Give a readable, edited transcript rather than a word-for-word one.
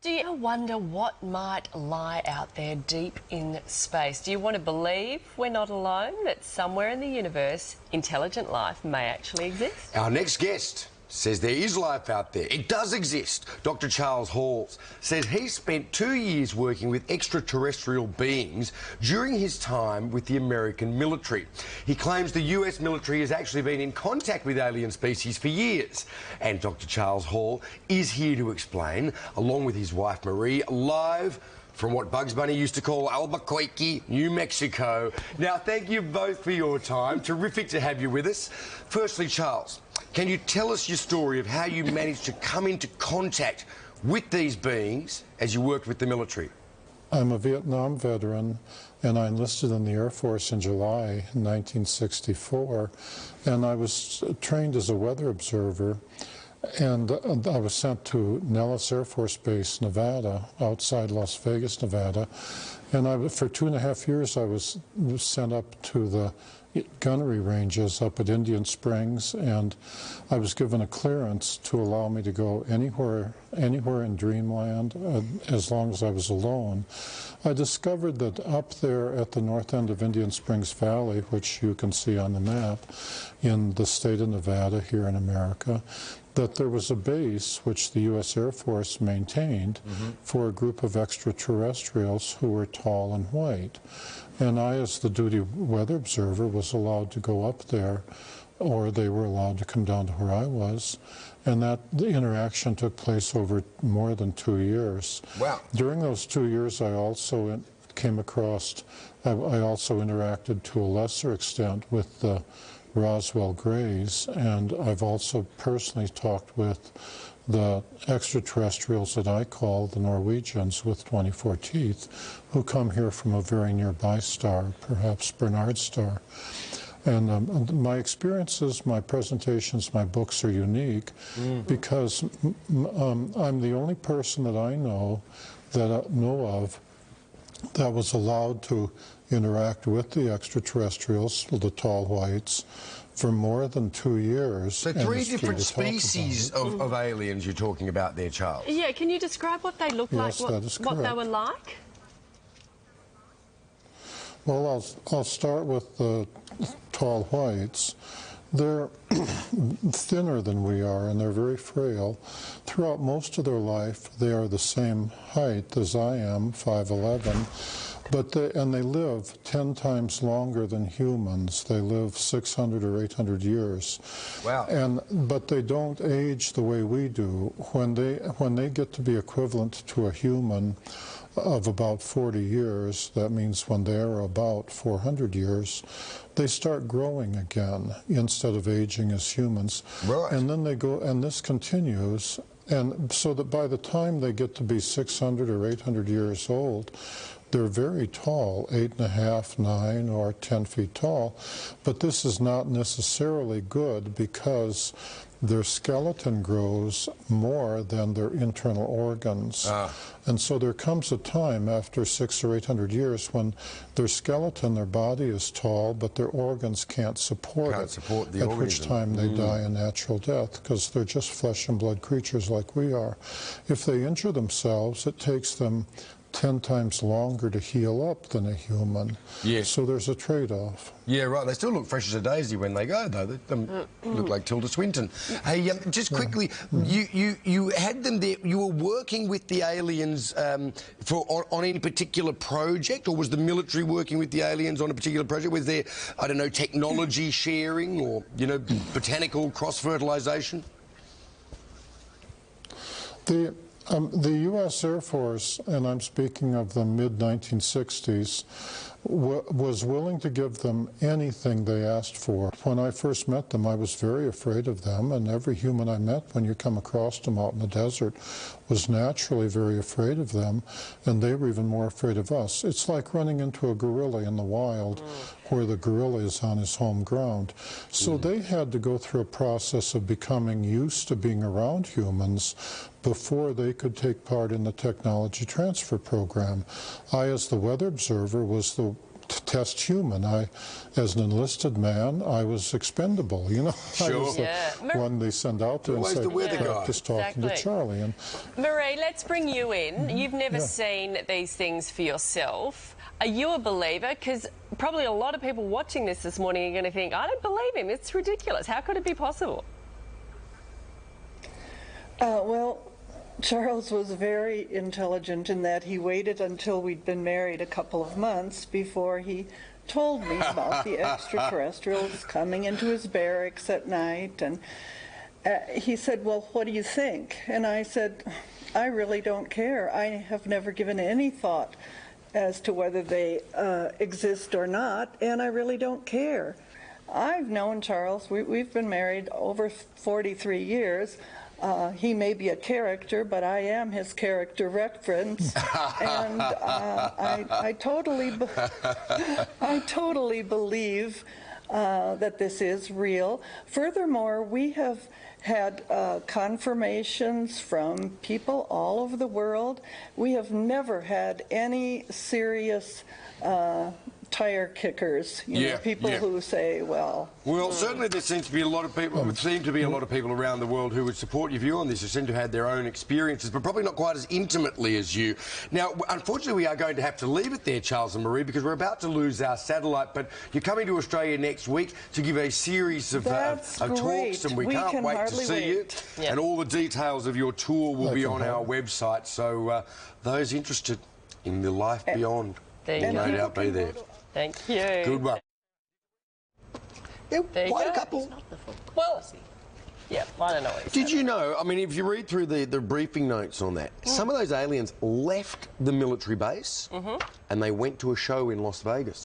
Do you ever wonder what might lie out there deep in space? Do you want to believe we're not alone, that somewhere in the universe, intelligent life may actually exist? Our next guest says there is life out there. It does exist. Dr. Charles Hall says he spent 2 years working with extraterrestrial beings during his time with the American military. He claims the US military has actually been in contact with alien species for years. And Dr. Charles Hall is here to explain, along with his wife Marie, live from what Bugs Bunny used to call Albuquerque, New Mexico. Now, thank you both for your time. Terrific to have you with us. Firstly, Charles, can you tell us your story of how you managed to come into contact with these beings as you worked with the military? I'm a Vietnam veteran, and I enlisted in the Air Force in July 1964, and I was trained as a weather observer. And I was sent to Nellis Air Force Base, Nevada, outside Las Vegas, Nevada. And for 2.5 years, I was sent up to the gunnery ranges up at Indian Springs, and I was given a clearance to allow me to go anywhere in Dreamland, as long as I was alone. I discovered that up there at the north end of Indian Springs Valley, which you can see on the map, in the state of Nevada here in America, that there was a base which the U.S. Air Force maintained for a group of extraterrestrials who were tall and white. And I, as the duty weather observer, was allowed to go up there, or they were allowed to come down to where I was. And the interaction took place over more than 2 years. Wow. During those 2 years, I also came across, I also interacted to a lesser extent with the Roswell Greys, and I've also personally talked with the extraterrestrials that I call the Norwegians with 24 teeth, who come here from a very nearby star, perhaps Bernard star. And my experiences, my presentations, my books are unique because I'm the only person that I know of that was allowed to interact with the extraterrestrials, the tall whites, for more than 2 years. So 3 different species of aliens you're talking about there, Charles? Yeah, can you describe what they look like, that is correct. what they were like? Well, I'll start with the tall whites. They're thinner than we are, and they're very frail. Throughout most of their life, they are the same height as I am, 5'11", and they live 10 times longer than humans. They live 600 or 800 years. Wow. But they don't age the way we do. When they get to be equivalent to a human of about 40 years, that means when they're about 400 years, they start growing again instead of aging as humans. Right. And then they go, and this continues, and so that by the time they get to be 600 or 800 years old, they're very tall, 8.5, 9, or 10 feet tall. But this is not necessarily good because their skeleton grows more than their internal organs. And so there comes a time after 600 or 800 years when their skeleton, their body is tall, but their organs can't support it. At which time they die a natural death, because they're just flesh and blood creatures like we are. If they injure themselves, it takes them 10 times longer to heal up than a human. Yes. So there's a trade-off. Yeah, right. They still look fresh as a daisy when they go, though. They look like Tilda Swinton. Hey, just quickly, you had them there. You were working with the aliens on any particular project, or was the military working with the aliens on a particular project? Was there, I don't know, technology sharing or, you know, botanical cross-fertilisation? The U.S. Air Force, and I'm speaking of the mid-1960s, was willing to give them anything they asked for. When I first met them, I was very afraid of them, and every human I met when you come across them out in the desert was naturally very afraid of them, and they were even more afraid of us. It's like running into a gorilla in the wild where the gorilla is on his home ground. So they had to go through a process of becoming used to being around humans before they could take part in the technology transfer program. I, as the weather observer, was the test human. As an enlisted man, I was expendable, you know. Sure. I was the one they send out there and say, practice talking to Charlie. And Marie, let's bring you in. You've never seen these things for yourself. Are you a believer? Because probably a lot of people watching this morning are going to think, I don't believe him. It's ridiculous. How could it be possible? Well, Charles was very intelligent in that he waited until we'd been married a couple of months before he told me about the extraterrestrials coming into his barracks at night. And he said, well, what do you think? And I said, I really don't care. I have never given any thought as to whether they exist or not, and I really don't care. I've known Charles. We've been married over 43 years. He may be a character, but I am his character reference, and I totally believe that this is real. Furthermore, we have had confirmations from people all over the world. We have never had any serious tire kickers, you know, people who say, well... Well, certainly there seems to be a lot of people, around the world who would support your view on this, who seem to have had their own experiences, but probably not quite as intimately as you. Now, unfortunately, we are going to have to leave it there, Charles and Marie, because we're about to lose our satellite, but you're coming to Australia next week to give a series of talks, and we can't wait to see you. Yep. And all the details of your tour will be on our website, so those interested in the life beyond will no doubt be there. Thank you. Good one. Yeah, quite a couple. Well, yeah, I don't know. Did you know, I mean, if you read through the briefing notes on that, some of those aliens left the military base and they went to a show in Las Vegas.